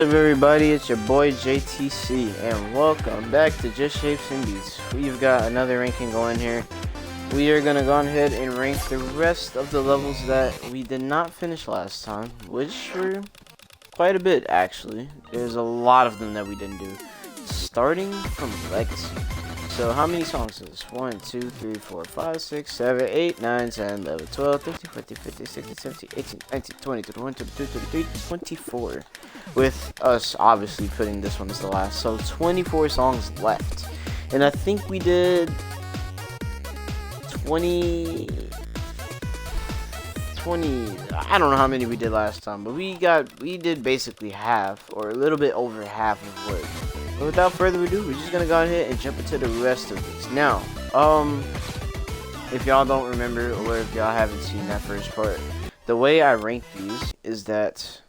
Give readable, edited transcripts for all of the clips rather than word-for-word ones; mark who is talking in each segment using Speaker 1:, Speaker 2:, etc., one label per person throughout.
Speaker 1: What's up, everybody? It's your boy JTC, and welcome back to Just Shapes and Beats. We've got another ranking going here. We are gonna go ahead and rank the rest of the levels that we did not finish last time, which were quite a bit actually. There's a lot of them that we didn't do, starting from Legacy. So how many songs is this? 1, 2, 3, 4, 5, 6, 7, 8, 9, 10, 11, 12, 13, 14, 15, 16, 17, 18, 19, 20, 21, 22, 23, 24. With us obviously putting this one as the last. So 24 songs left. And I think we did 20, I don't know how many we did last time, but we did basically half, or a little bit over half of what. But without further ado, we're just gonna go ahead and jump into the rest of this. Now, if y'all don't remember, or if y'all haven't seen that first part, the way I rank these is that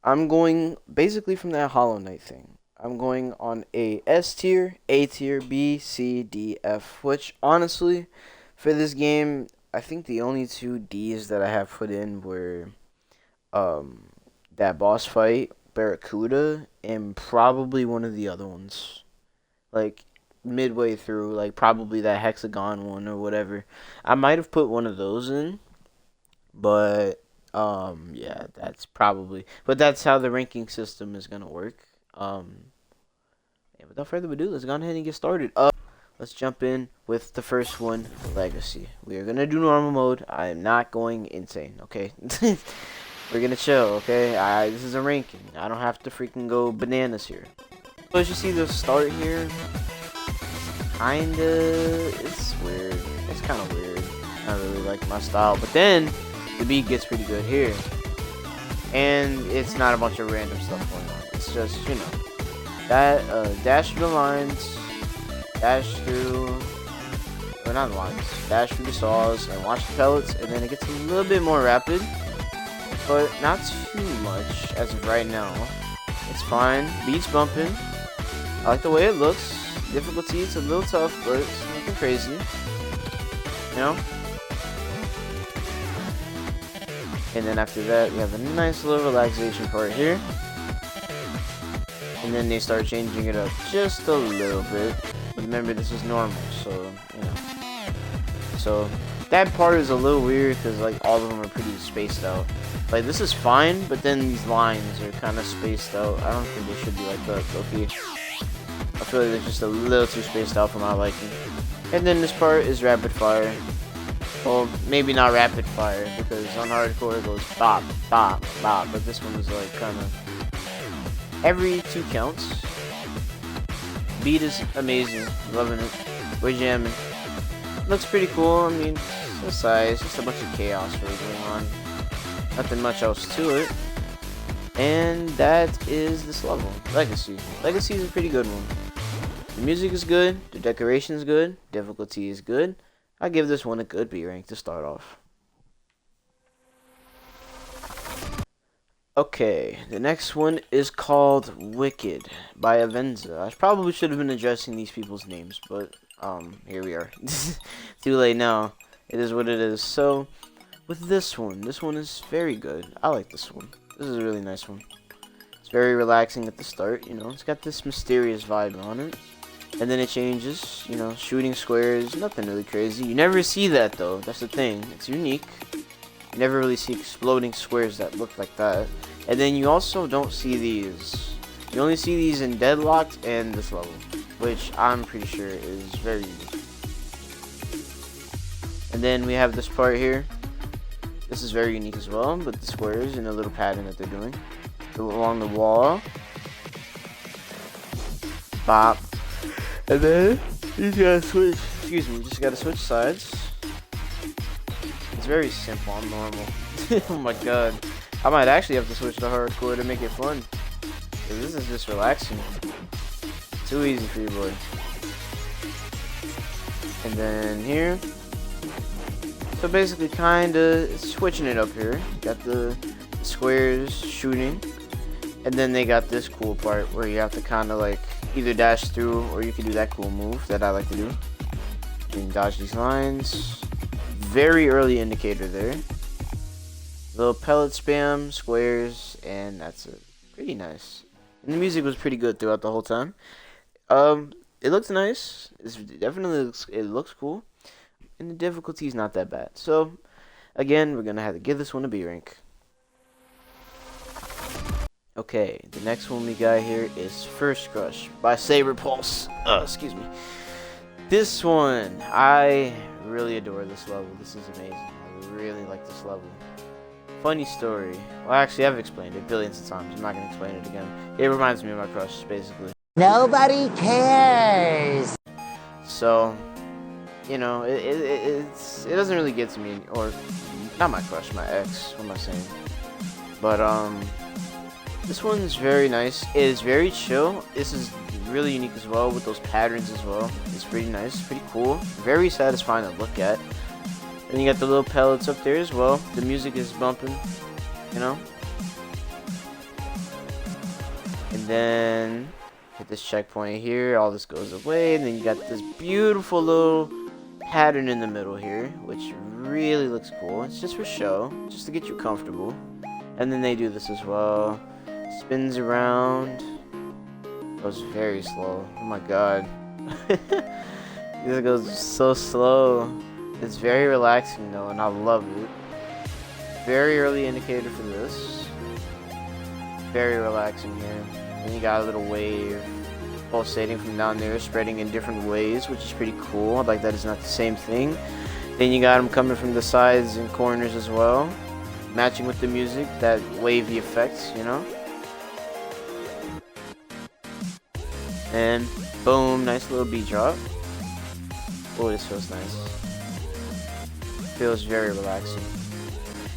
Speaker 1: I'm going basically from that Hollow Knight thing. I'm going on a S tier, A tier, B, C, D, F, which honestly, for this game, I think the only two D's that I have put in were that boss fight, Barracuda, and probably one of the other ones. Like midway through, like probably that Hexagon one or whatever. I might have put one of those in, but yeah, that's probably, but that's how the ranking system is gonna work. And without further ado, let's go ahead and get started. Let's jump in with the first one, Legacy. We are gonna do normal mode. I am not going insane, okay? We're gonna chill, okay? This is a ranking. I don't have to freaking go bananas here. So as you see the start here, it's weird. It's kind of weird. I don't really like my style, but then the beat gets pretty good here, and it's not a bunch of random stuff going on. It's just, you know, that dash through the lines, dash through, or not the lines, dash through the saws, and watch the pellets, and then it gets a little bit more rapid, but not too much as of right now. It's fine. Beats bumping. I like the way it looks. Difficulty, it's a little tough, but it's nothing crazy. You know? And then after that, we have a nice little relaxation part here. And then they start changing it up just a little bit. But remember, this is normal, so, you know. So, that part is a little weird because, like, all of them are pretty spaced out. Like, this is fine, but then these lines are kind of spaced out. I don't think they should be like that, okay? I feel like they're just a little too spaced out for my liking. And then this part is rapid fire. Well, maybe not rapid fire, because on hardcore it goes bop, bop, bop, but this one is like kind of every 2 counts. Beat is amazing, loving it. We're jamming. Looks pretty cool. I mean, it's the size, just a bunch of chaos really going on. Nothing much else to it. And that is this level, Legacy. Legacy is a pretty good one. The music is good, the decoration is good, difficulty is good. I give this one a good B rank to start off. Okay, the next one is called Wicked by Avenza. I probably should have been addressing these people's names, but here we are. Too late now. It is what it is. So, with this one is very good. I like this one. This is a really nice one. It's very relaxing at the start, you know. It's got this mysterious vibe on it. And then it changes, you know, shooting squares, nothing really crazy. You never see that though, that's the thing. It's unique. You never really see exploding squares that look like that. And then you also don't see these. You only see these in Deadlocked and this level, which I'm pretty sure is very unique. And then we have this part here. This is very unique as well, but the squares in a little pattern that they're doing. Along the wall. Bop. And then you just gotta switch. Excuse me, you just gotta switch sides. It's very simple on normal. Oh my god. I might actually have to switch to hardcore to make it fun. This is just relaxing. Too easy for you, boy. And then here. So basically kinda switching it up here. Got the squares shooting. And then they got this cool part where you have to kinda like either dash through, or you can do that cool move that I like to do. You can dodge these lines. Very early indicator there. Little pellet spam, squares, and that's it. pretty nice. And the music was pretty good throughout the whole time. It looks nice. It looks cool, and the difficulty is not that bad. So, again, we're gonna have to give this one a B rank. Okay, the next one we got here is First Crush by Saber Pulse. Excuse me. This one, I really adore this level. This is amazing. I really like this level. Funny story. Well, actually, I've explained it billions of times. I'm not gonna explain it again. It reminds me of my crush, basically.
Speaker 2: Nobody cares.
Speaker 1: So, you know, it doesn't really get to me, or not my crush, my ex. What am I saying? But this one's very nice. It is very chill. This is really unique as well with those patterns as well. It's pretty nice, pretty cool, very satisfying to look at. And you got the little pellets up there as well. The music is bumping, you know. And then hit this checkpoint here. All this goes away, and then you got this beautiful little pattern in the middle here, which really looks cool. It's just for show, just to get you comfortable. And then they do this as well. Spins around. Goes very slow. Oh my god. This goes so slow. It's very relaxing though, and I love it. Very early indicator for this. Very relaxing here. Then you got a little wave pulsating from down there, spreading in different ways, which is pretty cool. I like that it's not the same thing. Then you got them coming from the sides and corners as well, matching with the music, that wavy effect, you know. And boom, nice little beat drop. Oh, this feels nice. Feels very relaxing.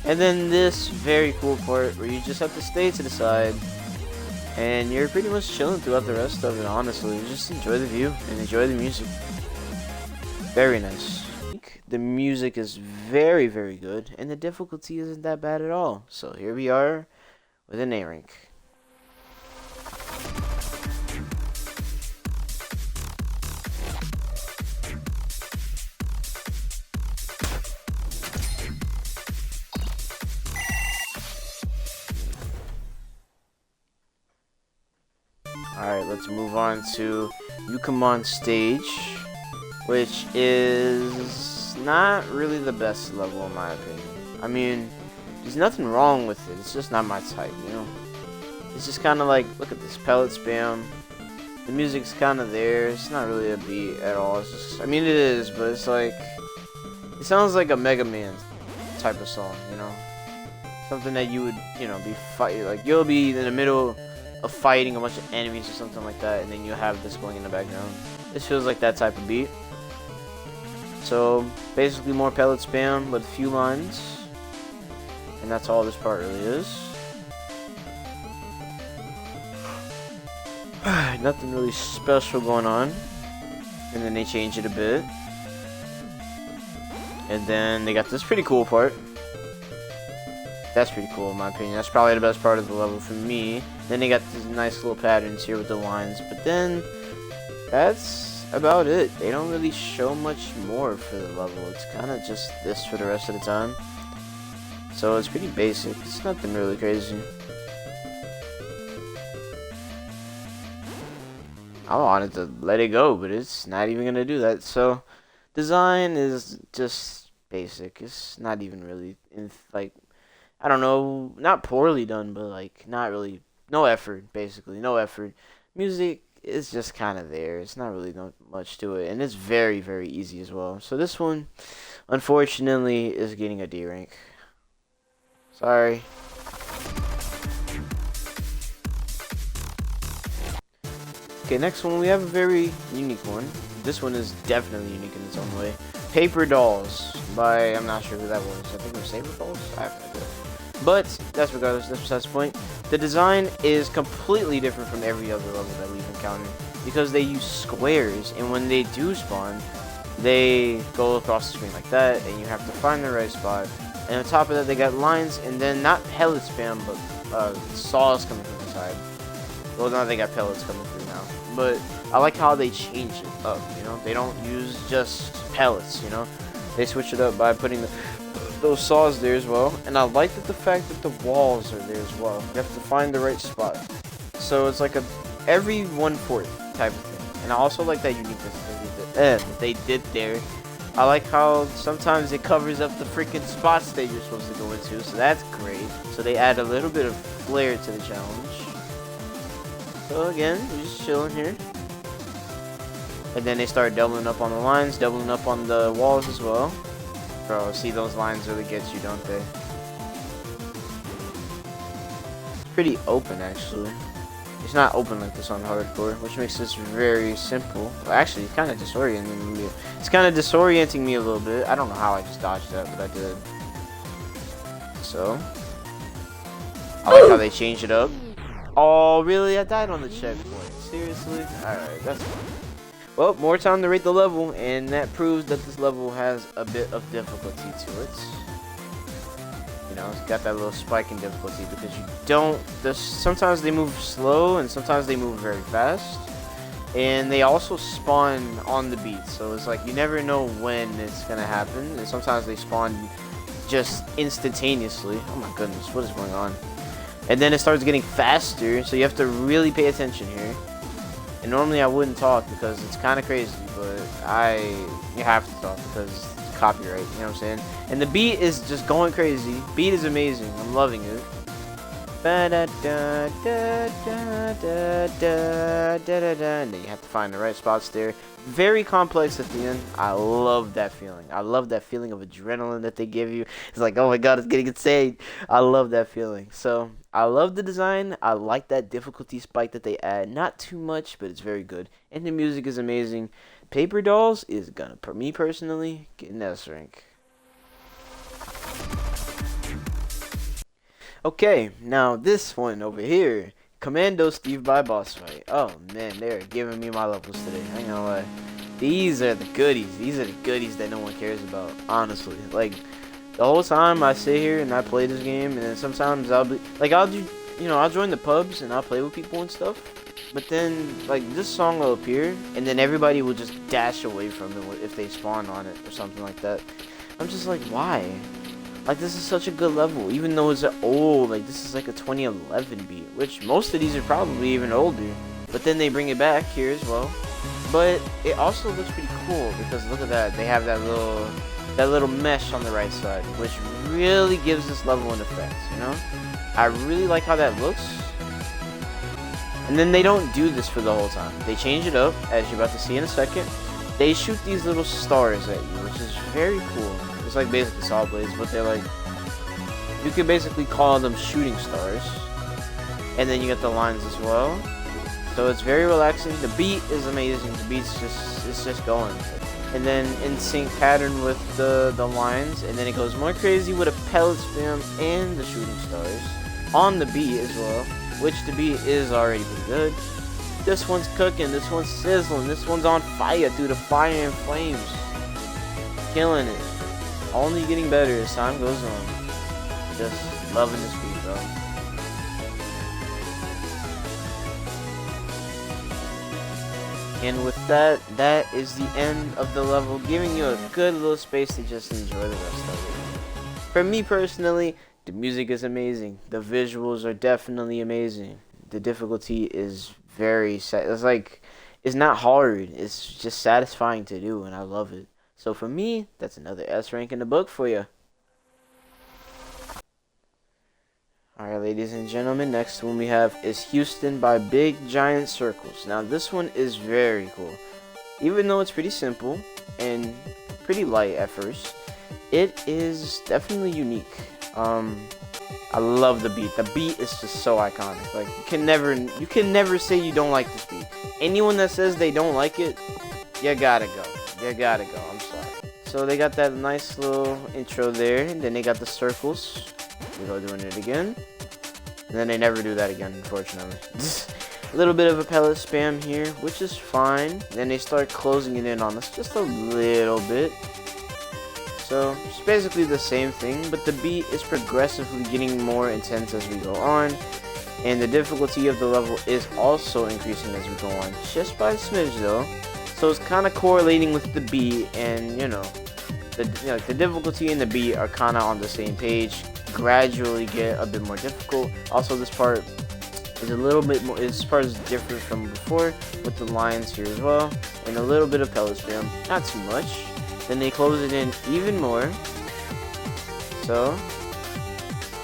Speaker 1: And then this very cool part where you just have to stay to the side and you're pretty much chilling throughout the rest of it, honestly. You just enjoy the view and enjoy the music. Very nice. The music is very, very good, and the difficulty isn't that bad at all. So here we are with an A rank. Alright, let's move on to Yukamon Stage, which is not really the best level in my opinion. I mean, there's nothing wrong with it, it's just not my type, you know? It's just kind of like, look at this, pellet spam. The music's kind of there, it's not really a beat at all. It's just, I mean it is, but it's like, it sounds like a Mega Man type of song, you know? Something that you would, you know, be fighting, like you'll be in the middle of fighting a bunch of enemies or something like that, and then you have this going in the background. This feels like that type of beat. So basically more pellet spam with a few lines, and that's all this part really is. Nothing really special going on. And then they change it a bit, and then they got this pretty cool part. That's pretty cool in my opinion. That's probably the best part of the level for me. Then they got these nice little patterns here with the lines, but then that's about it. They don't really show much more for the level. It's kind of just this for the rest of the time. So it's pretty basic. It's nothing really crazy. I wanted to let it go, but it's not even gonna do that. So design is just basic. It's not even really like, I don't know, not poorly done, but like not really, no effort, basically, no effort. Music is just kind of there. It's not really much to it, and it's very, very easy as well. So this one, unfortunately, is getting a D rank. Sorry. Okay, next one, we have a very unique one. This one is definitely unique in its own way. Paper Dolls by, I'm not sure who that was. I think it was Saber Dolls? I have no idea. But that's regardless, that's besides the point. The design is completely different from every other level that we've encountered, because they use squares, and when they do spawn, they go across the screen like that, and you have to find the right spot. And on top of that, they got lines, and then not pellet spam, but saws coming from the side. Well, now they got pellets coming through now. But I like how they change it up, you know? They don't use just pellets, you know? They switch it up by putting those saws there as well, and I like the fact that the walls are there as well. You have to find the right spot. So it's like a every 1/4 type of thing. And I also like that uniqueness that they did there. I like how sometimes it covers up the freaking spots that you're supposed to go into, so that's great. So they add a little bit of flair to the challenge. So again, we're just chilling here. And then they start doubling up on the lines, doubling up on the walls as well. Bro, see, those lines really get you, don't they? It's pretty open, actually. It's not open like this on hardcore, which makes this very simple. Well, actually, it's kind of disorienting me. It's kind of disorienting me a little bit. I don't know how I just dodged that, but I did. So, I like how they changed it up. Oh, really? I died on the checkpoint. Seriously? Alright, that's fine. Well, more time to rate the level, and that proves that this level has a bit of difficulty to it. You know, it's got that little spike in difficulty because you don't. Sometimes they move slow, and sometimes they move very fast, and they also spawn on the beat. So it's like you never know when it's gonna happen, and sometimes they spawn just instantaneously. Oh my goodness, what is going on? And then it starts getting faster, so you have to really pay attention here. And normally I wouldn't talk because it's kind of crazy, but you have to talk because it's copyright, you know what I'm saying? And the beat is just going crazy. Beat is amazing. I'm loving it. And then you have to find the right spots there. Very complex at the end. I love that feeling. I love that feeling of adrenaline that they give you. It's like, oh my god, it's getting insane. I love that feeling. So, I love the design. I like that difficulty spike that they add. Not too much, but it's very good. And the music is amazing. Paper Dolls is gonna, for me personally, get an S rank. Okay, now this one over here. Commando Steve by boss fight. Oh man, they're giving me my levels today. I ain't gonna lie. These are the goodies. These are the goodies that no one cares about. Honestly, like the whole time I sit here and I play this game, and then sometimes I'll be like, I'll join the pubs and I'll play with people and stuff. But then like this song will appear, and then everybody will just dash away from it if they spawn on it or something like that. I'm just like, why? Like, this is such a good level, even though it's old. Like, this is like a 2011 beat, which most of these are probably even older. But then they bring it back here as well. But it also looks pretty cool because look at that. They have that little mesh on the right side, which really gives this level an effect, you know? I really like how that looks. And then they don't do this for the whole time. They change it up, as you're about to see in a second. They shoot these little stars at you, which is very cool. It's like basically saw blades, but they're like, you could basically call them shooting stars. And then you get the lines as well. So it's very relaxing. The beat is amazing. The beat's just going. And then in sync pattern with the lines, and then it goes more crazy with a pellet spam and the shooting stars on the beat as well, which the beat is already pretty good. This one's cooking. This one's sizzling. This one's on fire through the fire and flames. Killing it. Only getting better as time goes on. Just loving this beat, bro. And with that, that is the end of the level, giving you a good little space to just enjoy the rest of it. For me personally, the music is amazing. The visuals are definitely amazing. The difficulty is very it's not hard. It's just satisfying to do, and I love it. So for me, that's another S rank in the book for you. Alright, ladies and gentlemen, next one we have is Houston by Big Giant Circles. Now this one is very cool. Even though it's pretty simple and pretty light at first, it is definitely unique. I love the beat. The beat is just so iconic. Like you can never say you don't like this beat. Anyone that says they don't like it, you gotta go. You gotta go. I'm sorry. So they got that nice little intro there, and then they got the circles. We go doing it again, and then they never do that again, unfortunately. A little bit of a pellet spam here, which is fine. Then they start closing it in on us just a little bit. So it's basically the same thing, but the beat is progressively getting more intense as we go on, and the difficulty of the level is also increasing as we go on, just by a smidge though. So it's kind of correlating with the beat, and you know, the difficulty and the beat are kind of on the same page. Gradually get a bit more difficult. Also, this part is a little bit more. This part is different from before with the lines here as well, and a little bit of pellet spam. Not too much. Then they close it in even more. So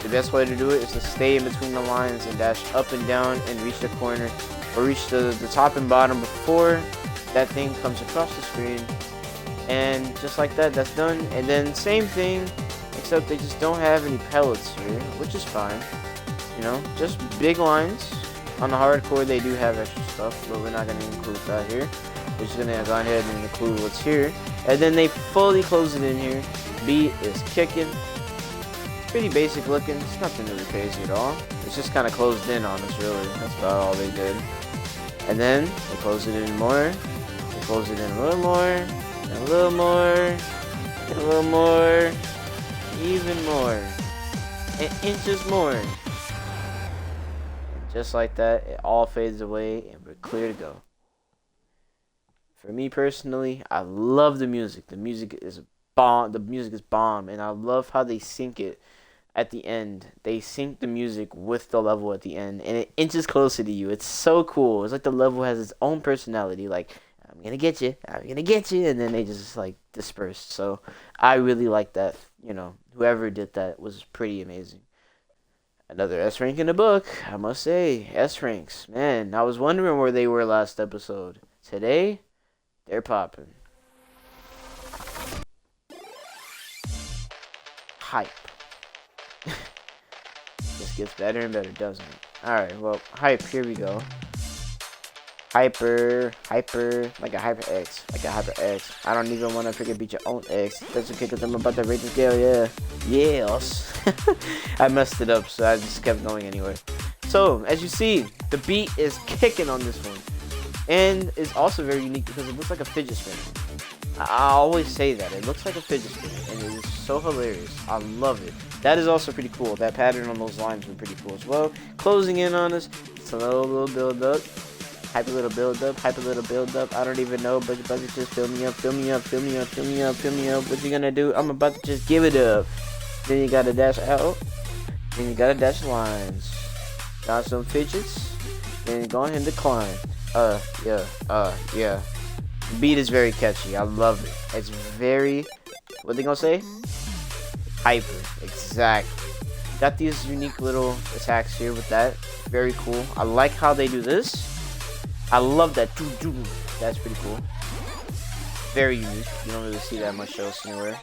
Speaker 1: the best way to do it is to stay in between the lines and dash up and down and reach the corner or reach the top and bottom before that thing comes across the screen. And just like that, that's done. And then same thing, except they just don't have any pellets here, which is fine. You know, just big lines. On the hardcore, they do have extra stuff, but we're not going to include that here. We're just going to go ahead and include what's here. And then they fully close it in here. Beat is kicking. Pretty basic looking. It's nothing really crazy at all. It's just kind of closed in on us, really. That's about all they did. And then they close it in more. They close it in a little more. And a little more. And a little more. Even more. And inches more. And just like that, it all fades away and we're clear to go. For me personally, I love the music. The music is bomb. The music is bomb, and I love how they sync it at the end. They sync the music with the level at the end, and it inches closer to you. It's so cool. It's like the level has its own personality. Like, I'm gonna get you, I'm gonna get you, and then they just like disperse. So I really like that. You know, whoever did that was pretty amazing. Another S rank in the book, I must say. S ranks, man. I was wondering where they were last episode. Today, they're popping. Hype. This gets better and better, doesn't it? Alright, well, hype, here we go. Hyper, like a Hyper X, I don't even want to freaking beat your own X. That's okay, because I'm about to rate the scale, yeah. Yes. I messed it up, so I just kept going anyway. So, as you see, the beat is kicking on this one. And it's also very unique because it looks like a fidget spinner. I always say that. It looks like a fidget spinner, and it is so hilarious. I love it. That is also pretty cool. That pattern on those lines was pretty cool as well. Closing in on us. It's a little build up. Hype a little build up. Hype a little build up. I don't even know, but just fill me up. Fill me up. Fill me up. Fill me up. Fill me up. What you gonna do? I'm about to just give it up. Then you gotta dash out. Then you gotta dash lines. Got some fidgets. Then go ahead and decline. Yeah. Beat is very catchy. I love it. It's very, what they gonna say? Hyper. Exactly. Got these unique little attacks here with that. Very cool. I like how they do this. I love that. That's pretty cool. Very unique. You don't really see that much else anywhere.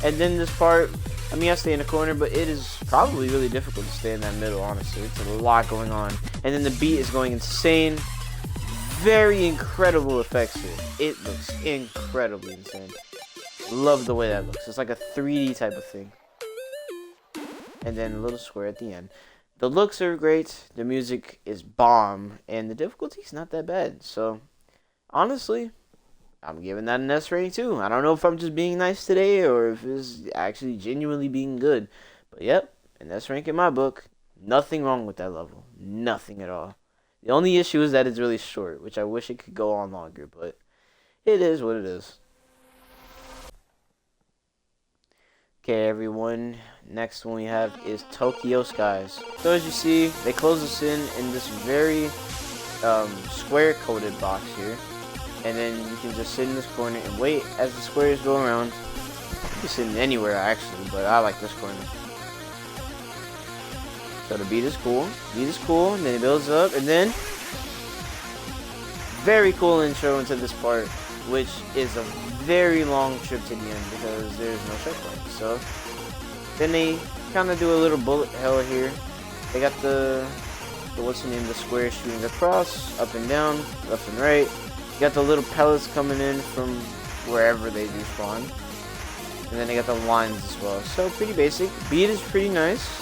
Speaker 1: And then this part, I mean, I stay in the corner, but it is probably really difficult to stay in that middle, honestly. It's a lot going on. And then the beat is going insane. Very incredible effects here. It looks incredibly insane. Love the way that looks. It's like a 3D type of thing. And then a little square at the end. The looks are great. The music is bomb. And the difficulty is not that bad. So, honestly, I'm giving that an S rating too. I don't know if I'm just being nice today or if it's actually genuinely being good. But yep, an S rank in my book. Nothing wrong with that level. Nothing at all. The only issue is that it's really short, which I wish it could go on longer, but it is what it is. Okay, everyone. Next one we have is Tokyo Skies. So as you see, they close us in this very square-coated box here. And then you can just sit in this corner and wait as the squares go around. You can sit anywhere, actually, but I like this corner. So the beat is cool. And then it builds up, and then very cool intro into this part, which is a very long trip to the end because there's no checkpoint. So then they kind of do a little bullet hell here. They got the what's the name? The square shooting across, up and down, left and right. You got the little pellets coming in from wherever they do spawn, and then they got the lines as well. So pretty basic. Beat is pretty nice.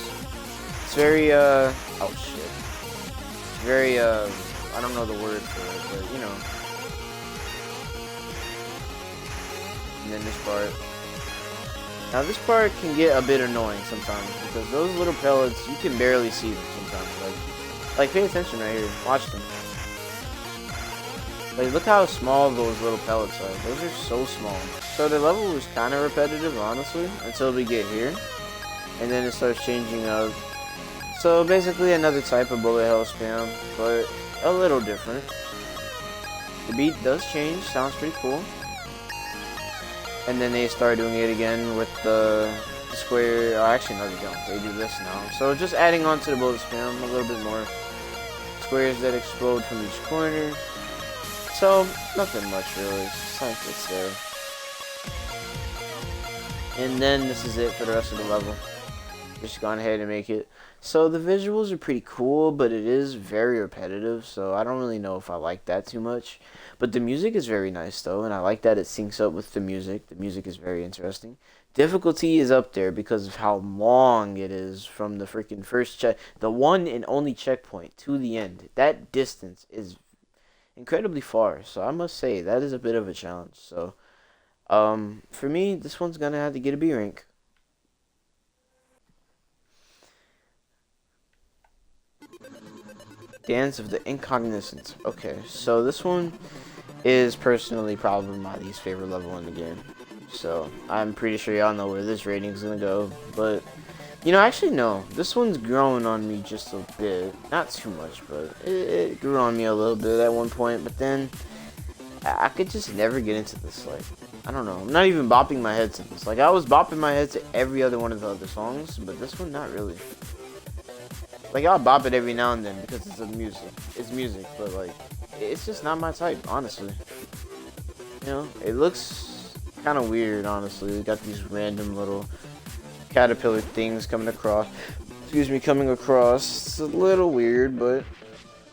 Speaker 1: It's very, oh shit. It's very, I don't know the word for it, but, you know. And then this part. Now, this part can get a bit annoying sometimes, because those little pellets, you can barely see them sometimes. Like pay attention right here. Watch them. Like, look how small those little pellets are. Those are so small. So the level was kind of repetitive, honestly, until we get here. And then it starts changing up. So basically another type of bullet hell spam, but a little different. The beat does change, sounds pretty cool. And then they start doing it again with the square. Oh, actually, no, they don't. They do this now. So just adding on to the bullet spam a little bit more. Squares that explode from each corner. So nothing much really. It's just like it's there. And then this is it for the rest of the level. Just gone ahead and make it. So the visuals are pretty cool, but it is very repetitive, so I don't really know if I like that too much. But the music is very nice though, and I like that it syncs up with the music. The music is very interesting. Difficulty is up there because of how long it is from the freaking first check, the one and only checkpoint to the end. That distance is incredibly far, so I must say that is a bit of a challenge. So for me, this one's gonna have to get a B rank. Dance of the Incognizant. Okay, so this one is personally probably my least favorite level in the game. So I'm pretty sure y'all know where this rating is gonna go. But you know, actually no, this one's growing on me just a bit. Not too much, but it grew on me a little bit at one point. But then I could just never get into this. Like, I don't know. I'm not even bopping my head to this. Like, I was bopping my head to every other one of the other songs, but this one not really. Like, I'll bop it every now and then because it's music. It's music, but like, it's just not my type, honestly. You know, it looks kind of weird, honestly. We got these random little caterpillar things coming across. Coming across. It's a little weird, but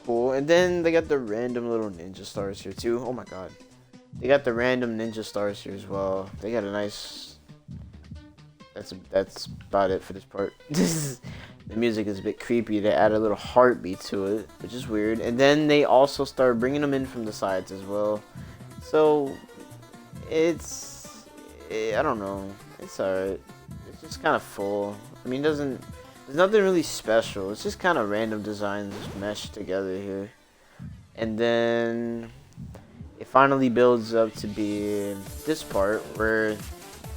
Speaker 1: cool. And then they got the random little ninja stars here too. Oh my god. They got the random ninja stars here as well. They got a nice. That's about it for this part. The music is a bit creepy. They add a little heartbeat to it, which is weird. And then they also start bringing them in from the sides as well. So, I don't know. It's alright. It's just kind of full. I mean, there's nothing really special. It's just kind of random designs meshed together here. And then it finally builds up to be this part where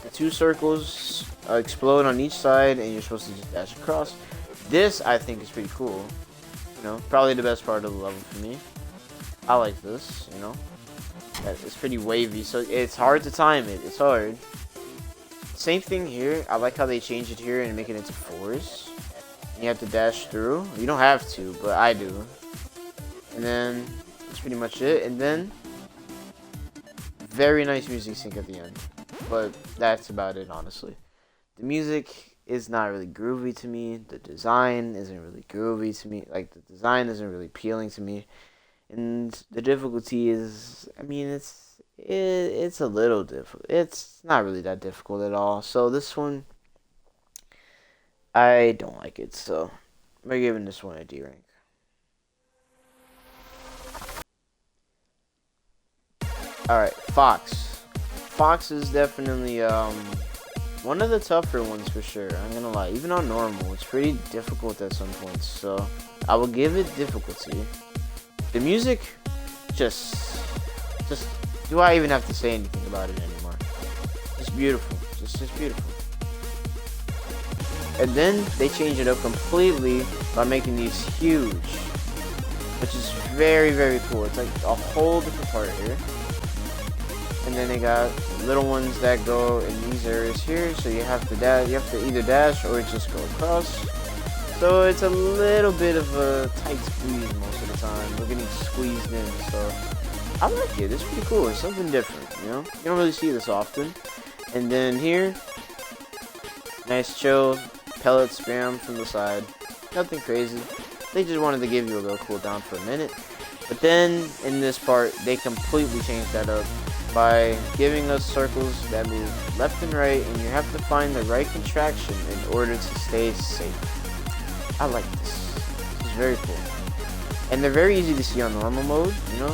Speaker 1: the two circles explode on each side and you're supposed to just dash across. This, I think, is pretty cool. You know, probably the best part of the level for me. I like this, you know. It's pretty wavy, so it's hard to time it. It's hard. Same thing here. I like how they change it here and make it into fours. And you have to dash through. You don't have to, but I do. And then, that's pretty much it. And then, very nice music sync at the end. But that's about it, honestly. The music is not really groovy to me. The design isn't really groovy to me. Like, the design isn't really appealing to me. And the difficulty is, I mean, it's a little difficult. It's not really that difficult at all. So this one, I don't like it. So we're giving this one a D rank. Alright, Fox. Fox is definitely one of the tougher ones for sure. I'm gonna lie. Even on normal, it's pretty difficult at some points. So I will give it difficulty. The music, just do I even have to say anything about it anymore? It's beautiful. Just beautiful. And then they change it up completely by making these huge, which is very, very cool. It's like a whole different part here. And then they got little ones that go in these areas here, so you have to dash. You have to either dash or just go across. So it's a little bit of a tight squeeze most of the time. We're getting squeezed in, so I like it. It's pretty cool. It's something different, you know. You don't really see this often. And then here, nice chill pellet spam from the side. Nothing crazy. They just wanted to give you a little cooldown for a minute. But then in this part, they completely changed that up by giving us circles that move left and right, and you have to find the right contraction in order to stay safe. I like this. This is very cool. And they're very easy to see on normal mode, you know?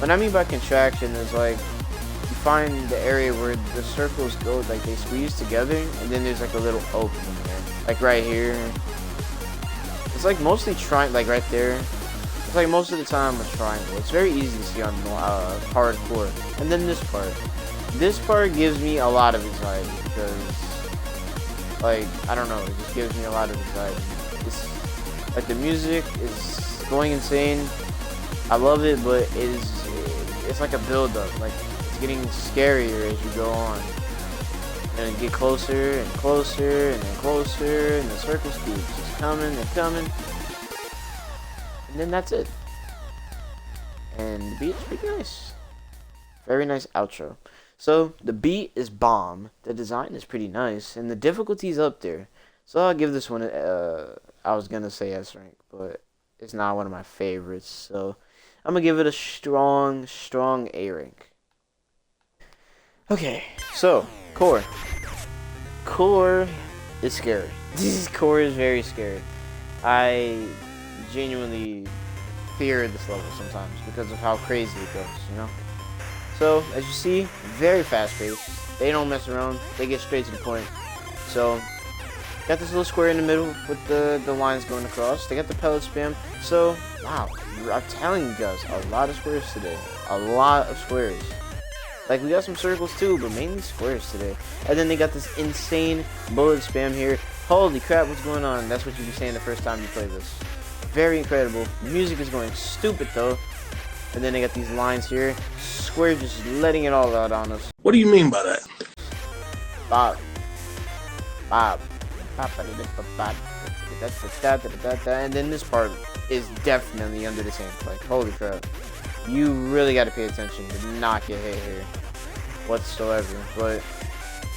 Speaker 1: What I mean by contraction is like, you find the area where the circles go, like they squeeze together, and then there's like a little opening there. Like right here. It's like mostly like right there. It's like most of the time a triangle. It's very easy to see on hardcore. And then this part. this part gives me a lot of anxiety because, like, I don't know, it just gives me a lot of anxiety. It's like the music is going insane. I love it, but it's like a build-up. Like, it's getting scarier as you go on. And get closer and closer and then closer, and the circles keep just coming and coming. And then that's it. And the beat is pretty nice. Very nice outro. So the beat is bomb. The design is pretty nice, and the difficulty is up there. So I'll give this one I was gonna say S rank, but it's not one of my favorites. So I'm gonna give it a strong A rank. Okay, so core. Core is scary. Core is very scary. I genuinely fear this level sometimes because of how crazy it goes, you know? So, as you see, very fast paced. They don't mess around. They get straight to the point. So, got this little square in the middle with the lines going across. They got the pellet spam. So, wow, I'm telling you guys, a lot of squares today. A lot of squares. Like, we got some circles too, but mainly squares today. And then they got this insane bullet spam here. Holy crap, what's going on? That's what you'd be saying the first time you play this. Very incredible. Music is going stupid though. And then they got these lines here. Square just letting it all out on us.
Speaker 3: What do you mean by that?
Speaker 1: Bob. Bob. And then this part is definitely under the same. Like, holy crap. You really got to pay attention to not get hit here whatsoever. But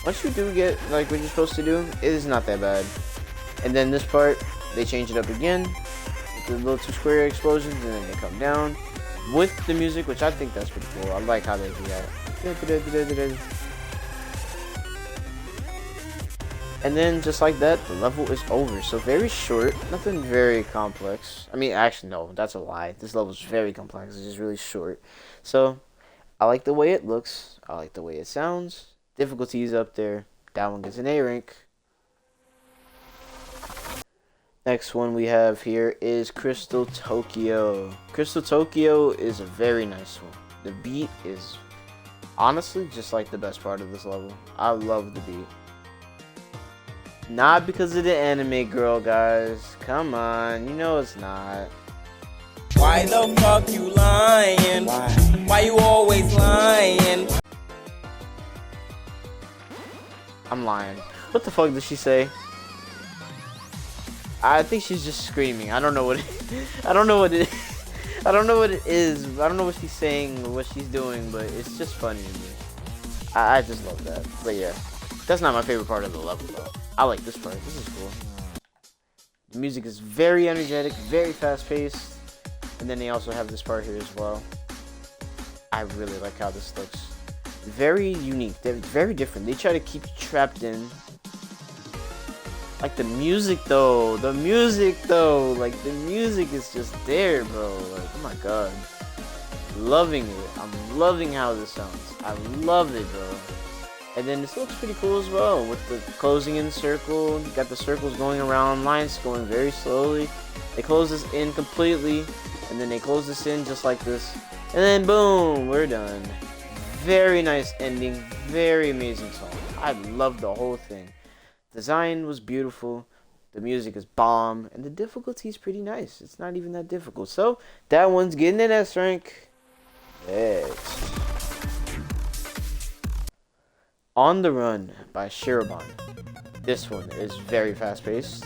Speaker 1: once you do get like what you're supposed to do, it is not that bad. And then this part, they change it up again with the little 2 square explosions, and then they come down with the music, which I think that's pretty cool. I like how they do that. And then just like that, the level is over. So very short, nothing very complex. I mean, actually no, that's a lie. This level is very complex. It's just really short. So I like the way it looks. I like the way it sounds. Difficulty is up there. That one gets an A rank. Next one we have here is Crystal Tokyo. Crystal Tokyo is a very nice one. The beat is honestly just like the best part of this level. I love the beat. Not because of the anime girl, guys. Come on, you know it's not.
Speaker 4: Why the fuck you lying? Why you always lying?
Speaker 1: I'm lying. What the fuck did she say? I think she's just screaming. I don't know what I don't know what it I don't know what it is. I don't know what she's saying or what she's doing, but it's just funny to me. I just love that. But yeah, that's not my favorite part of the level though. I like this part. This is cool. The music is very energetic, very fast paced. And then they also have this part here as well. I really like how this looks. Very unique. They're very different. They try to keep you trapped in. Like the music though. Like the music is just there, bro. Like, oh my god. Loving it. I'm loving how this sounds. I love it, bro. And then this looks pretty cool as well with the closing in circle. You got the circles going around, lines going very slowly. They close this in completely, and then they close this in just like this. And then boom, we're done. Very nice ending, very amazing song. I love the whole thing. Design was beautiful, the music is bomb, and the difficulty is pretty nice. It's not even that difficult. So that one's getting an S rank. Next. On the Run by Shirobon. This one is very fast paced,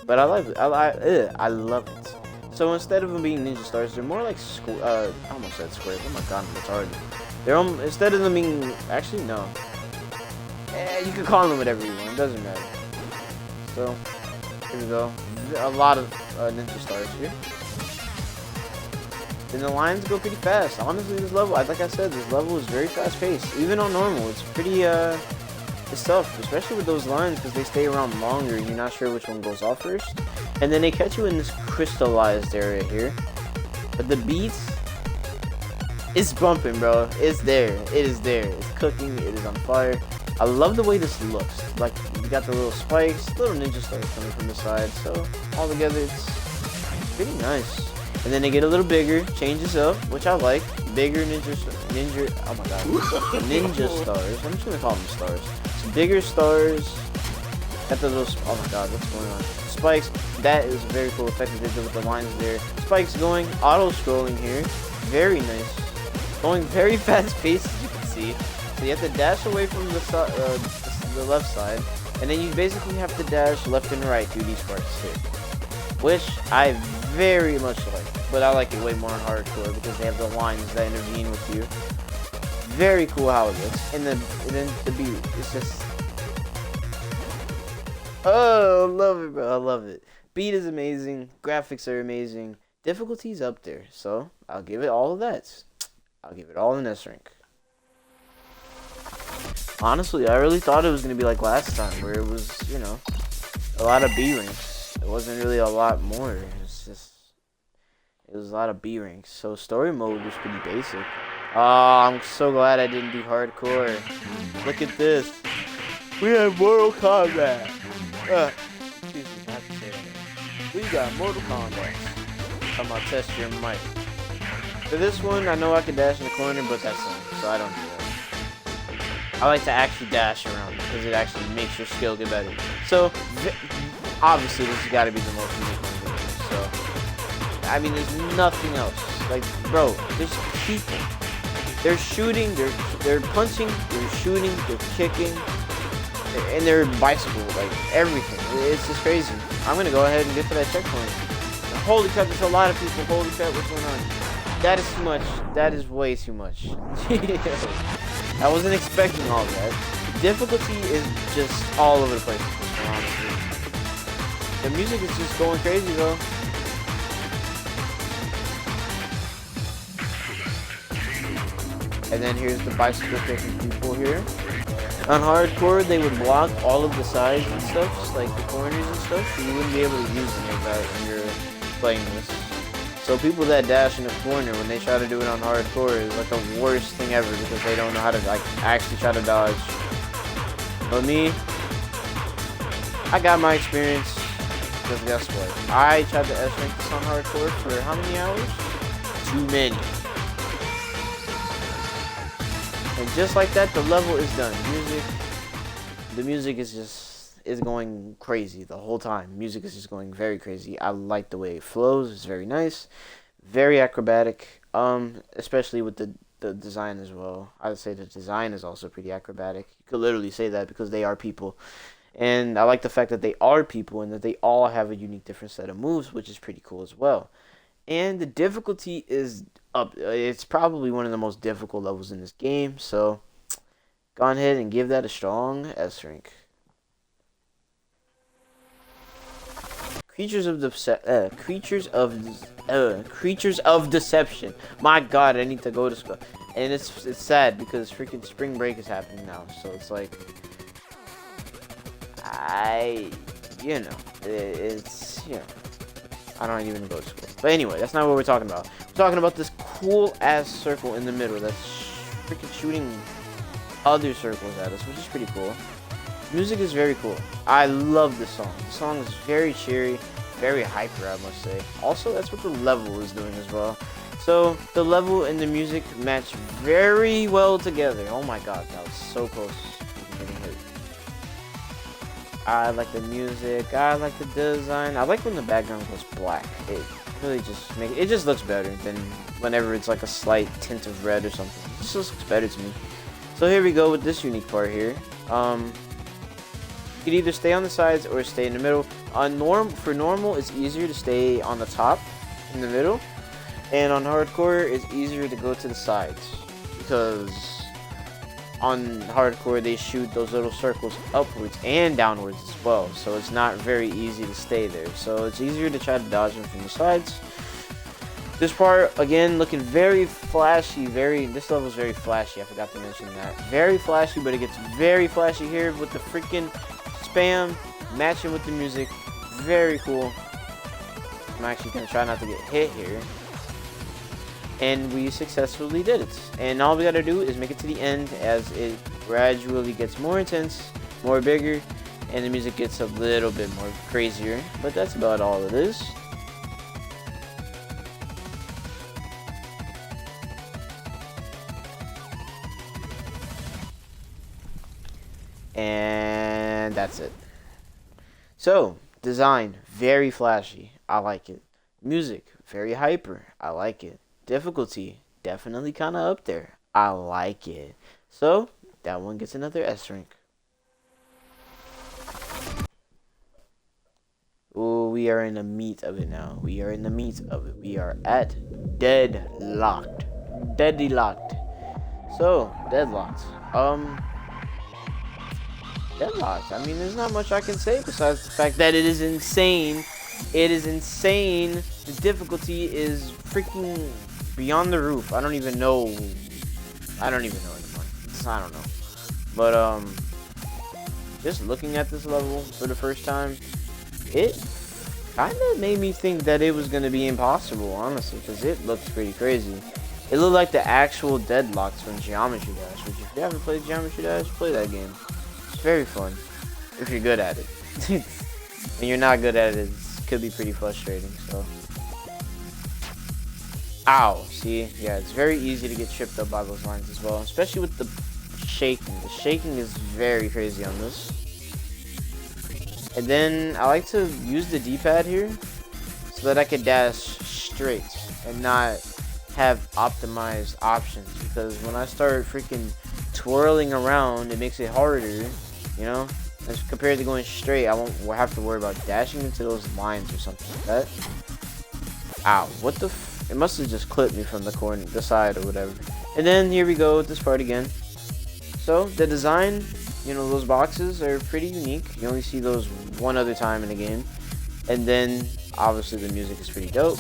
Speaker 1: but I love it. I love it. So instead of them being ninja stars, they're more like I almost said squares. Oh my god, I'm retarded. Instead of them being, actually no. You can call them whatever you want. It doesn't matter. So here we go. A lot of ninja stars here. And the lines go pretty fast. Honestly, this level, like I said, this level is very fast paced. Even on normal, it's pretty, it's tough, especially with those lines because they stay around longer and you're not sure which one goes off first. And then they catch you in this crystallized area here. But the beat is bumping, bro. It's there. It is there. It's cooking. It is on fire. I love the way this looks. Like, you got the little spikes, little ninja stars coming from the side. So, all together, it's pretty nice. And then they get a little bigger, changes up, which I like. Bigger oh my god, ninja stars. I'm just gonna call them stars. So bigger stars. Got the little, oh my god, what's going on? Spikes, that is a very cool effect that they did with the lines there. Spikes going, auto-scrolling here. Very nice. Going very fast paced, as you can see. So you have to dash away from the left side. And then you basically have to dash left and right through these parts here. Which I very much like. But I like it way more in hardcore because they have the lines that intervene with you. Very cool how it looks. And then the beat, it's just... Oh, I love it, bro. I love it. Beat is amazing. Graphics are amazing. Difficulty's up there. So, I'll give it all of that. I'll give it all an S rank. Honestly, I really thought it was going to be like last time, where it was, you know, a lot of B ranks. It wasn't really a lot more. It was a lot of B ranks. So, story mode was pretty basic. Oh, I'm so glad I didn't do hardcore. Look at this. We have Mortal Kombat. Excuse me, I have to say that. We got Mortal Kombat. I'm gonna test your mic. For this one, I know I can dash in the corner, but that's it, so I don't do that. I like to actually dash around because it actually makes your skill get better. So, obviously, this has got to be the most unique one. So, I mean, there's nothing else. Like, bro, there's people. They're shooting, they're punching, they're shooting, they're kicking. And their bicycle, like everything. It's just crazy. I'm gonna go ahead and get to that checkpoint. Holy crap, there's a lot of people. Holy crap, what's going on? That is too much. That is way too much. I wasn't expecting all that. Difficulty is just all over the place, honestly. The music is just going crazy, though. And then here's the bicycle kicking people here. On hardcore, they would block all of the sides and stuff, just like the corners and stuff, so you wouldn't be able to use any of that when you're playing this. So people that dash in the corner, when they try to do it on hardcore, is like the worst thing ever because they don't know how to like actually try to dodge. But me, I got my experience, because guess what? I tried to S-rank this on hardcore for how many hours? Too many. And just like that, the level is done. The music is going crazy the whole time. Music is just going very crazy. I like the way it flows. It's very nice, very acrobatic. Especially with the design as well. I would say the design is also pretty acrobatic. You could literally say that because they are people, and I like the fact that they are people and that they all have a unique, different set of moves, which is pretty cool as well. And the difficulty is up. It's probably one of the most difficult levels in this game. So, go ahead and give that a strong S rank. Creatures of Deception. My God, I need to go to school. And it's sad because freaking spring break is happening now. So it's like, it's I don't even go to school. But anyway, that's not what we're talking about. We're talking about this cool-ass circle in the middle that's freaking shooting other circles at us, which is pretty cool. Music is very cool. I love this song. The song is very cheery, very hyper, I must say. Also, that's what the level is doing as well. So, the level and the music match very well together. Oh my god, that was so close to getting hit. I like the music, I like the design. I like when the background goes black. It really just it just looks better than whenever it's like a slight tint of red or something. It just looks better to me. So here we go with this unique part here. You could either stay on the sides or stay in the middle. For normal, it's easier to stay on the top, in the middle. And on hardcore, it's easier to go to the sides. Because on hardcore, they shoot those little circles upwards and downwards as well. So it's not very easy to stay there. So it's easier to try to dodge them from the sides. This part, again, looking very flashy. This level is very flashy. I forgot to mention that. Very flashy, but it gets very flashy here with the freaking spam matching with the music. Very cool. I'm actually going to try not to get hit here. And we successfully did it. And all we got to do is make it to the end as it gradually gets more intense, more bigger, and the music gets a little bit more crazier. But that's about all it is. And that's it. So, design, very flashy. I like it. Music, very hyper. I like it. Difficulty, definitely kind of up there. I like it. So, that one gets another S rank. Oh, we are in the meat of it now. We are in the meat of it. We are at deadlocked. Deadlocked. So, deadlocked. Deadlocked. I mean, there's not much I can say besides the fact that it is insane. It is insane. The difficulty is freaking beyond the roof. I don't even know. I don't even know anymore. I don't know. But, just looking at this level for the first time, it kind of made me think that it was going to be impossible, honestly, because it looks pretty crazy. It looked like the actual deadlocks from Geometry Dash, which if you haven't played Geometry Dash, play that game. It's very fun, if you're good at it. When you're not good at it, it could be pretty frustrating, so. Ow, see? Yeah, it's very easy to get tripped up by those lines as well, especially with the shaking. The shaking is very crazy on this. And then I like to use the D-pad here so that I could dash straight and not have optimized options, because when I start freaking twirling around, it makes it harder, you know, as compared to going straight. I won't have to worry about dashing into those lines or something like that. Ow, what the it must have just clipped me from the corner, the side or whatever. And then here we go with this part again. So the design, you know, those boxes are pretty unique. You only see those one other time in the game. And then obviously the music is pretty dope.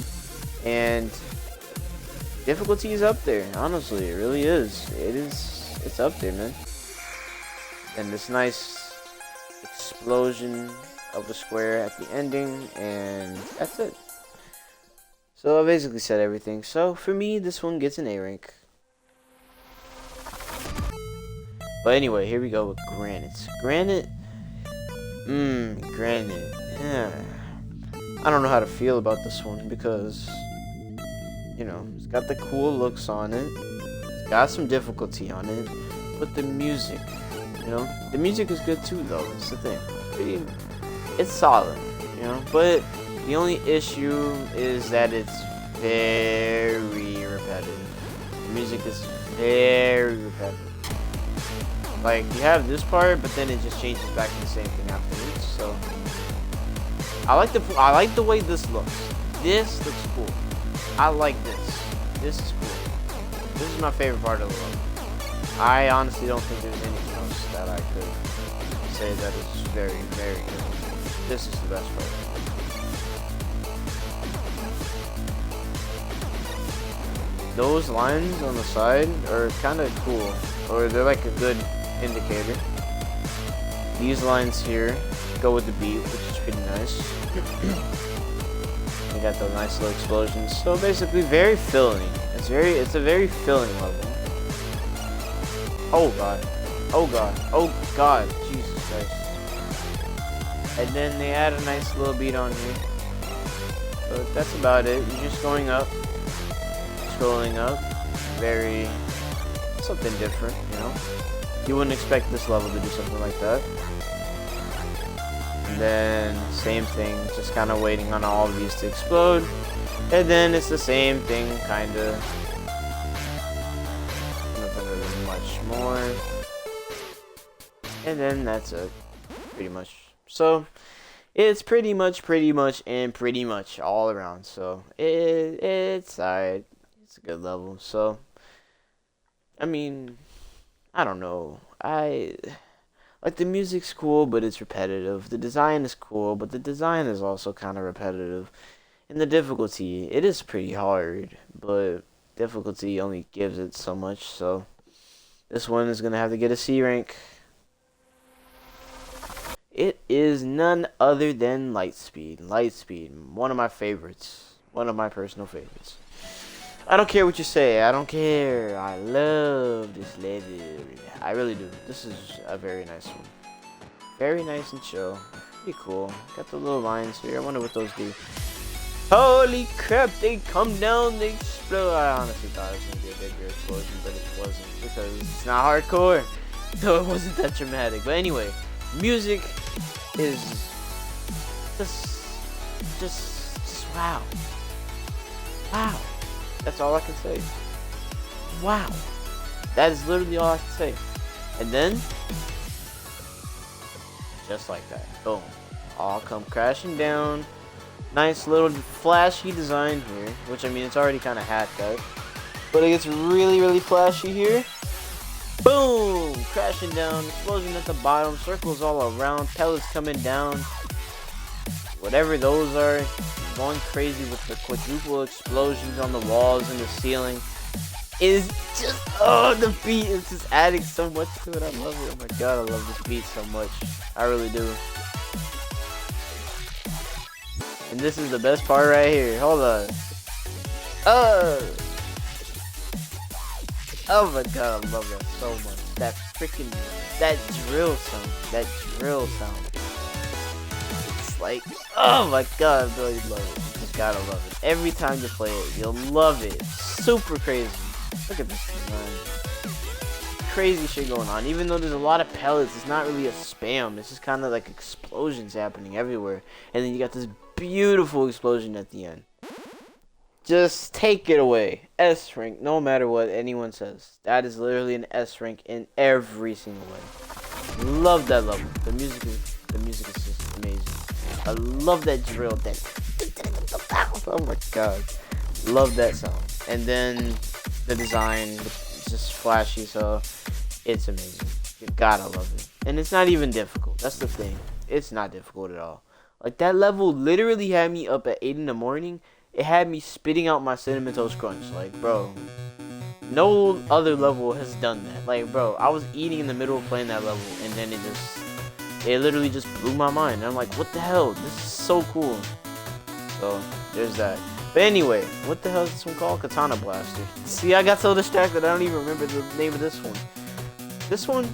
Speaker 1: And difficulty is up there, honestly, it really is. It's up there, man. And this nice explosion of the square at the ending, and that's it. So I basically said everything. So for me, this one gets an A rank. But anyway, here we go with Granite. Granite. Granite. Yeah. I don't know how to feel about this one because, you know, it's got the cool looks on it. It's got some difficulty on it. But the music, you know, the music is good too, though. It's the thing. It's solid, you know. But the only issue is that it's very repetitive. The music is very repetitive. Like, you have this part, but then it just changes back to the same thing afterwards. So I like the way this looks. This looks cool. I like this. This is cool. This is my favorite part of the level. I honestly don't think there's anything else that I could say that is very, very good. This is the best part. Those lines on the side are kind of cool, or they're like a good indicator. These lines here go with the beat, which is pretty nice. We got those nice little explosions. So basically, very filling. It's a very filling level. Oh god. Oh god. Oh god. Jesus Christ. And then they add a nice little beat on here. So that's about it. You're just going up, scrolling up. Very something different, you know. You wouldn't expect this level to do something like that. And then same thing, just kind of waiting on all of these to explode. And then it's the same thing, kind of. Nothing really much more. And then that's it, pretty much. So it's pretty much all around. So it's alright. It's a good level. So I mean, I don't know. Like, the music's cool, but it's repetitive. The design is cool, but the design is also kind of repetitive. And the difficulty, it is pretty hard, but difficulty only gives it so much, so this one is going to have to get a C rank. It is none other than Lightspeed. Lightspeed, one of my favorites. One of my personal favorites. I don't care what you say. I don't care. I love this level. I really do. This is a very nice one. Very nice and chill. Pretty cool. Got the little lines here. I wonder what those do. Holy crap, they come down, they explode. I honestly thought it was going to be a bigger explosion, but it wasn't, because it's not hardcore. So it wasn't that dramatic. But anyway, music is just wow. Wow. That's all I can say. Wow. That is literally all I can say. And then, just like that, boom, all come crashing down. Nice little flashy design here, which I mean, it's already kind of hacked out, but it gets really, really flashy here. Boom, crashing down, explosion at the bottom, circles all around, pellets coming down, whatever those are, going crazy with the quadruple explosions on the walls and the ceiling. Is just, oh, the beat is just adding so much to it. I love it. Oh my god, I love this beat so much. I really do. And this is the best part right here. Hold on. Oh my god, I love that so much. That freaking, that drill sound. It's like, oh my god, I really love it. You just gotta love it. Every time you play it, you'll love it. Super crazy. Look at this design. Crazy shit going on. Even though there's a lot of pellets, it's not really a spam. It's just kind of like explosions happening everywhere. And then you got this beautiful explosion at the end. Just take it away. S rank, no matter what anyone says. That is literally an S rank in every single way. Love that level. The music is just amazing. I love that drill. Oh my god. Love that sound. And then the design, it's just flashy, so it's amazing. You gotta love it. And it's not even difficult. That's the thing. It's not difficult at all. Like, that level literally had me up at 8 in the morning. It had me spitting out my Cinnamon Toast Crunch. Like, bro, no other level has done that. Like, bro, I was eating in the middle of playing that level, and then it literally just blew my mind. And I'm like, what the hell? This is so cool. So, there's that. But anyway, what the hell is this one called? Katana Blaster. See, I got so distracted, I don't even remember the name of this one. This one,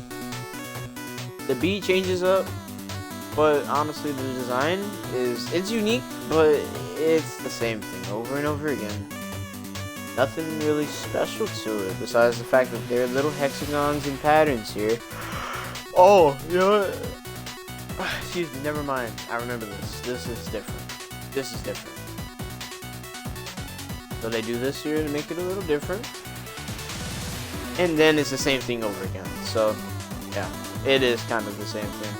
Speaker 1: the beat changes up, but honestly, the design it's unique, but it's the same thing over and over again. Nothing really special to it, besides the fact that there are little hexagons and patterns here. Oh, you know what? Excuse me, never mind. I remember this. This is different. This is different. So they do this here to make it a little different. And then it's the same thing over again. So, yeah, it is kind of the same thing.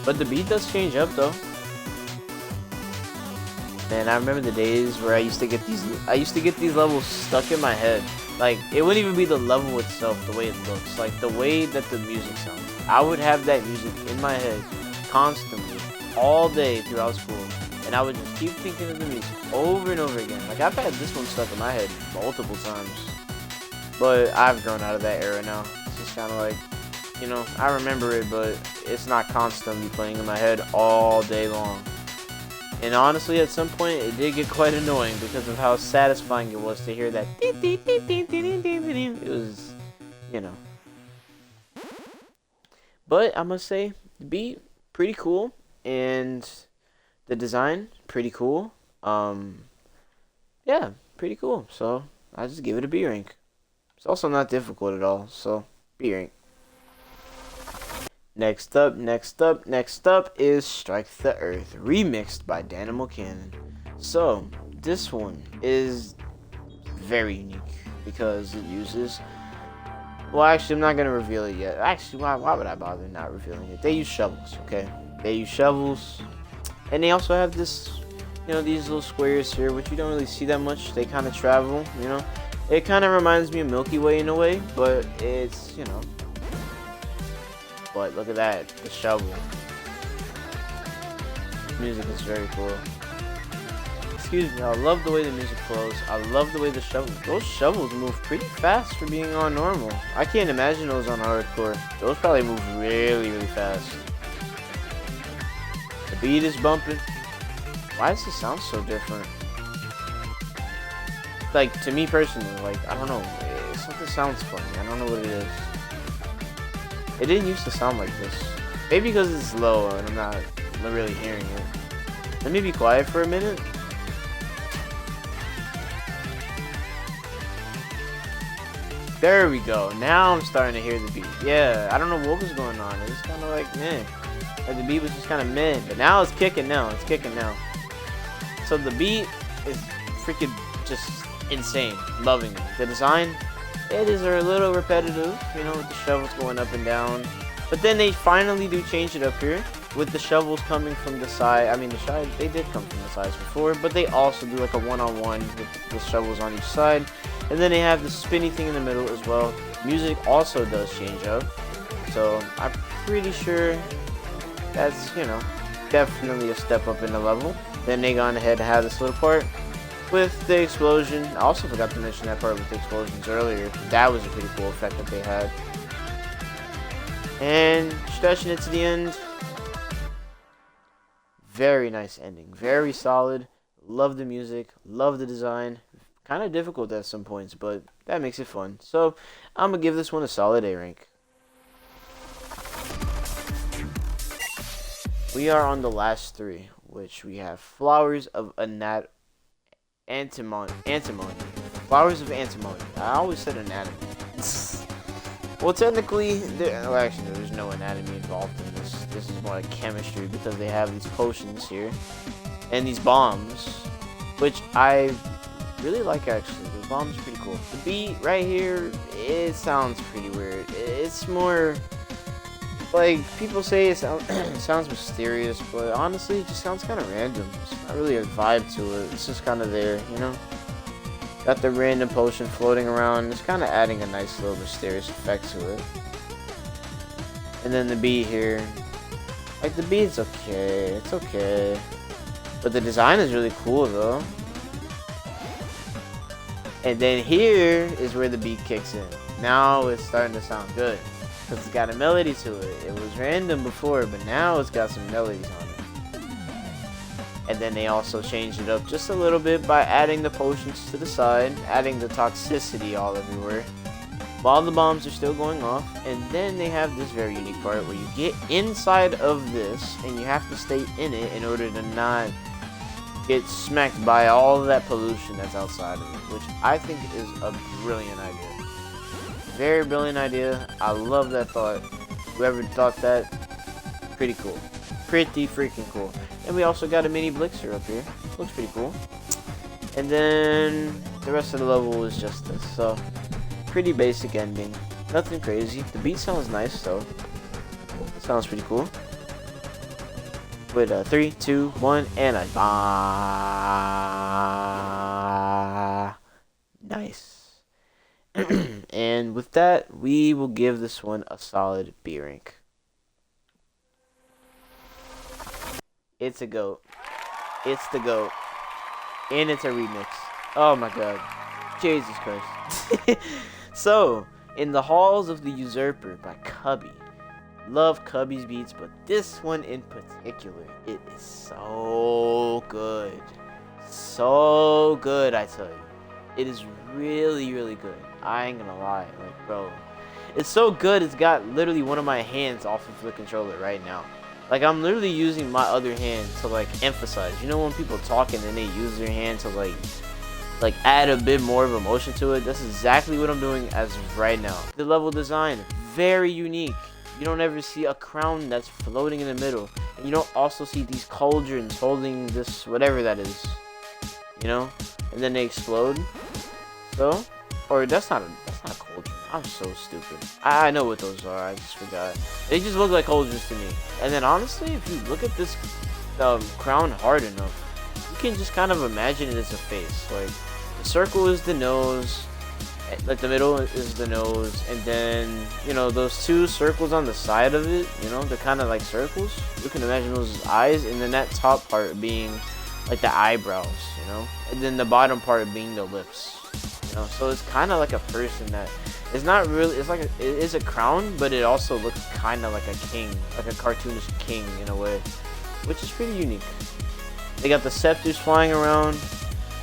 Speaker 1: But the beat does change up, though. Man, I remember the days where I used to get these levels stuck in my head. Like, it wouldn't even be the level itself, the way it looks. Like, the way that the music sounds. I would have that music in my head constantly, all day throughout school. And I would just keep thinking of the music over and over again. Like, I've had this one stuck in my head multiple times. But I've grown out of that era now. It's just kind of like, you know, I remember it, but it's not constantly playing in my head all day long. And honestly, at some point, it did get quite annoying because of how satisfying it was to hear that. It was, you know. But I must say, the beat, pretty cool. And the design, pretty cool. Yeah, pretty cool. So, I just give it a B rank. It's also not difficult at all, so B rank. Next up is Strike the Earth, remixed by Danimal Cannon. So, this one is very unique because it uses... Well, actually, I'm not going to reveal it yet. Actually, why would I bother not revealing it? They use shovels, okay? They use shovels. And they also have this, you know, these little squares here, which you don't really see that much. They kind of travel, you know? It kind of reminds me of Milky Way in a way, but it's, you know... But look at that, the shovel. Music is very cool. Excuse me, I love the way the music flows. I love the way those shovels move pretty fast for being on normal. I can't imagine those on hardcore. Those probably move really, really fast. The beat is bumping. Why does it sound so different? Like, to me personally, like, I don't know. Something sounds funny. I don't know what it is. It didn't used to sound like this. Maybe because it's low and I'm not really hearing it. Let me be quiet for a minute. There we go. Now I'm starting to hear the beat. Yeah, I don't know what was going on. It was kind of like meh. Like the beat was just kind of meh. But now it's kicking now. It's kicking now. So the beat is freaking just insane. Loving it. The design, it is a little repetitive, you know, with the shovels going up and down. But then they finally do change it up here with the shovels coming from the side. I mean, the side, they did come from the sides before, but they also do like a one-on-one with the shovels on each side. And then they have the spinny thing in the middle as well. Music also does change up. So I'm pretty sure that's, you know, definitely a step up in the level. Then they gone ahead to have this little part with the explosion. I also forgot to mention that part with the explosions earlier. That was a pretty cool effect that they had. And stretching it to the end. Very nice ending. Very solid. Love the music. Love the design. Kind of difficult at some points, but that makes it fun. So I'm going to give this one a solid A rank. We are on the last three, which we have Flowers of Antimony. Flowers of Antimony. I always said anatomy. Well, technically, actually, there's no anatomy involved in this. This is more like chemistry because they have these potions here and these bombs, which I really like actually. The bombs are pretty cool. The beat right here, it sounds pretty weird. It's more like people say it sounds mysterious, but honestly, it just sounds kind of random. It's not really a vibe to it. It's just kind of there, you know? Got the random potion floating around. It's kind of adding a nice little mysterious effect to it. And then the beat here. Like, the beat's okay. It's okay. But the design is really cool, though. And then here is where the beat kicks in. Now it's starting to sound good. Because it's got a melody to it. It was random before, but now it's got some melodies on it. And then they also changed it up just a little bit by adding the potions to the side, adding the toxicity all everywhere, while the bombs are still going off. And then they have this very unique part where you get inside of this, and you have to stay in it in order to not get smacked by all of that pollution that's outside of it, which I think is a brilliant idea. Very brilliant idea. I love that thought. Whoever thought that, pretty cool. Pretty freaking cool. And we also got a mini Blixer up here. Looks pretty cool. And then the rest of the level is just this. So, pretty basic ending. Nothing crazy. The beat sounds nice though. Sounds pretty cool. With a 3, 2, 1, and a nice. And with that, we will give this one a solid B rank. It's a GOAT. It's the GOAT. And it's a remix. Oh my god. Jesus Christ. So, In the Halls of the Usurper by Cubby. Love Cubby's beats, but this one in particular, it is so good. So good, I tell you. It is really, really good. I ain't gonna lie. Like, bro. It's so good, it's got literally one of my hands off of the controller right now. Like, I'm literally using my other hand to, like, emphasize. You know when people talk and then they use their hand to, like add a bit more of emotion to it? That's exactly what I'm doing as of right now. The level design, very unique. You don't ever see a crown that's floating in the middle. And you don't also see these cauldrons holding this, whatever that is. You know? And then they explode. So? Or that's not a cauldron. I'm so stupid. I know what those are. I just forgot. They just look like cauldrons to me. And then honestly, if you look at this crown hard enough, you can just kind of imagine it as a face. Like, the circle is the nose. Like, the middle is the nose. And then, you know, those two circles on the side of it, you know, they're kind of like circles. You can imagine those as eyes. And then that top part being like the eyebrows, you know. And then the bottom part being the lips. You know, so it's kind of like a person that it's not really, it's like it is a crown, but it also looks kind of like a king, like a cartoonish king in a way, which is pretty unique. They got the scepters flying around,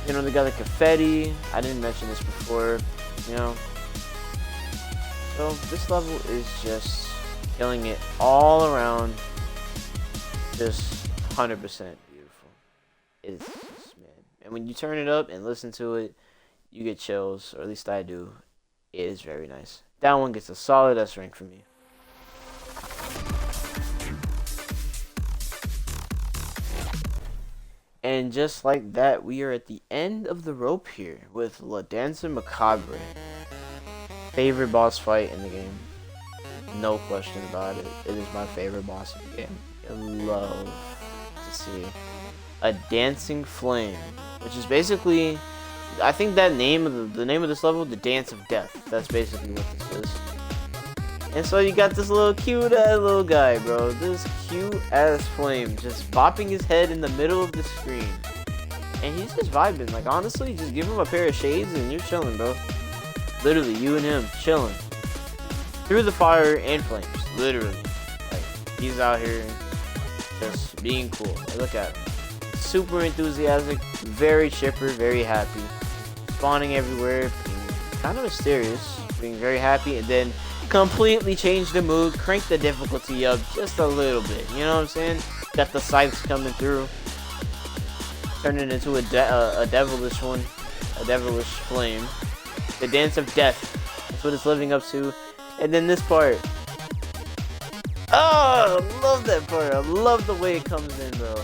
Speaker 1: you know, they got the confetti. I didn't mention this before, you know. So this level is just killing it all around, just 100% beautiful. It's just, man. And when you turn it up and listen to it, you get chills, or at least I do. It is very nice. That one gets a solid S rank for me. And just like that, we are at the end of the rope here with La Danse Macabre. Favorite boss fight in the game. No question about it. It is my favorite boss in the game. I love to see a dancing flame, which is basically, I think that name of the name of this level, the Dance of Death. That's basically what this is. And so you got this little cute ass little guy, bro. This cute ass flame just bopping his head in the middle of the screen. And he's just vibing. Like, honestly, just give him a pair of shades and you're chilling, bro. Literally, you and him chilling. Through the fire and flames. Literally. Like, he's out here just being cool. Like, look at him. Super enthusiastic, very chipper, very happy. Spawning everywhere, being kind of mysterious, being very happy, and then completely change the mood, crank the difficulty up just a little bit, you know what I'm saying? Got the scythes coming through, turn it into a devilish one, a devilish flame. The Dance of Death, that's what it's living up to. And then this part, oh, I love that part. I love the way it comes in, bro.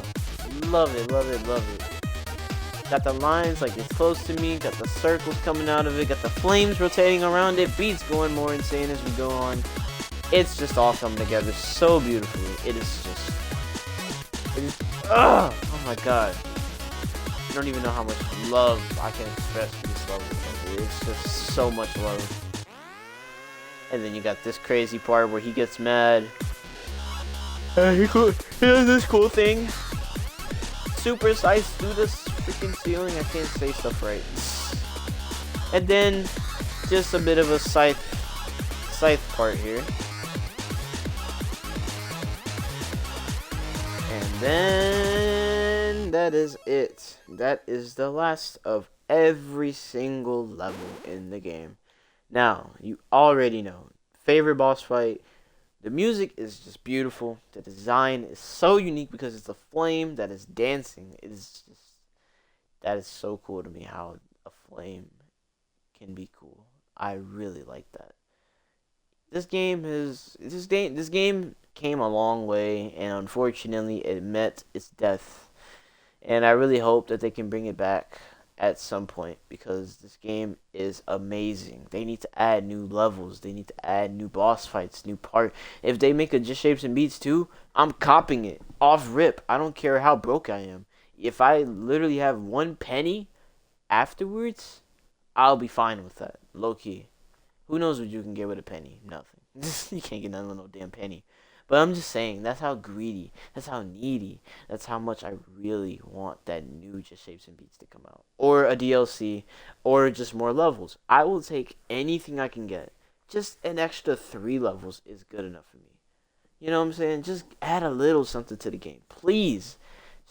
Speaker 1: Love it, love it, love it. Got the lines like it's close to me, got the circles coming out of it, got the flames rotating around it, beats going more insane as we go on. It's just all coming together so beautifully. It is, oh my god. I don't even know how much love I can express for this level. It's just so much love. And then you got this crazy part where he gets mad. He does this cool thing. Super size through this freaking ceiling. I can't say stuff right. And then just a bit of a scythe part here. And then that is it. That is the last of every single level in the game. Now, you already know. Favorite boss fight. The music is just beautiful. The design is so unique because it's a flame that is dancing. It is just, that is so cool to me how a flame can be cool. I really like that. This game came a long way, and unfortunately it met its death. And I really hope that they can bring it back at some point, because this game is amazing. They need to add new levels. They need to add new boss fights, new part. If they make a Just Shapes and Beats 2, I'm copping it off rip. I don't care how broke I am. If I literally have 1 penny afterwards, I'll be fine with that. Low key. Who knows what you can get with a penny? Nothing. You can't get nothing with no damn penny. But I'm just saying, that's how greedy, that's how needy, that's how much I really want that new Just Shapes and Beats to come out. Or a DLC, or just more levels. I will take anything I can get. Just an extra 3 levels is good enough for me. You know what I'm saying? Just add a little something to the game. Please.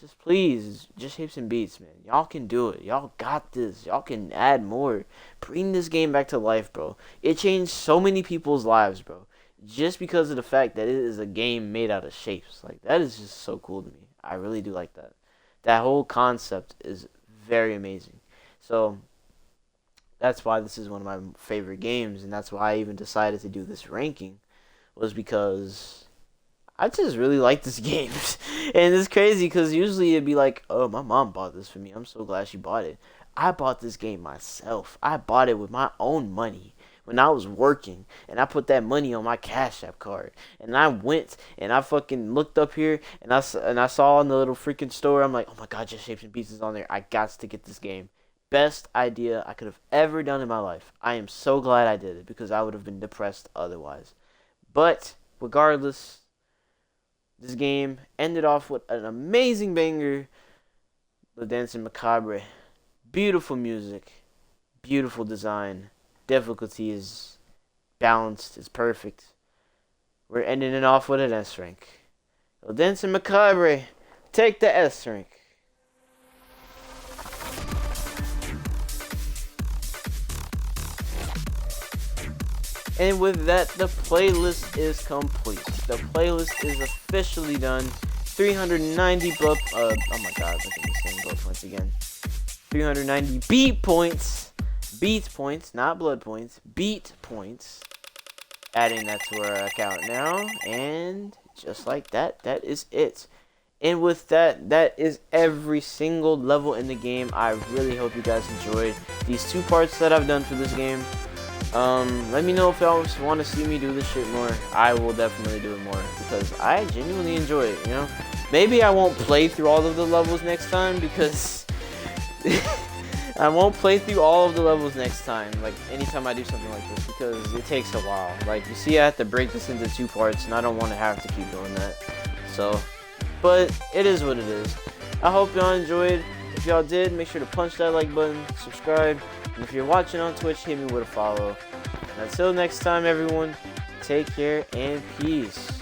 Speaker 1: Just please. Just Shapes and Beats, man. Y'all can do it. Y'all got this. Y'all can add more. Bring this game back to life, bro. It changed so many people's lives, bro. Just because of the fact that it is a game made out of shapes. Like, that is just so cool to me. I really do like that. That whole concept is very amazing. So, that's why this is one of my favorite games, and that's why I even decided to do this ranking, was because I just really like this game. And it's crazy, because usually it'd be like, oh, my mom bought this for me. I'm so glad she bought it. I bought this game myself. I bought it with my own money. When I was working, and I put that money on my Cash App card, and I went, and I fucking looked up here, and I saw in the little freaking store, I'm like, oh my god, Just Shapes and Beats is on there, I got to get this game. Best idea I could have ever done in my life. I am so glad I did it, because I would have been depressed otherwise. But, regardless, this game ended off with an amazing banger, La Danse Macabre. Beautiful music, beautiful design. Difficulty is balanced, is perfect. We're ending it off with an S rank. La Danse Macabre, take the S rank. And with that, the playlist is complete. The playlist is officially done. 390 blood, oh my god, look at the same blood points again. 390 beat points. beat points, not blood points, beat points. Adding that to our account now, and just like that, that is it. And with that, that is every single level in the game. I really hope you guys enjoyed these 2 parts that I've done for this game. Let me know if y'all want to see me do this shit more. I will definitely do it more because I genuinely enjoy it, you know? Maybe I won't play through all of the levels next time because I won't play through all of the levels next time, like anytime I do something like this, because it takes a while. Like, you see, I have to break this into 2 parts, and I don't want to have to keep doing that. So, but it is what it is. I hope y'all enjoyed. If y'all did, make sure to punch that like button, subscribe, and if you're watching on Twitch, hit me with a follow. And until next time, everyone, take care and peace.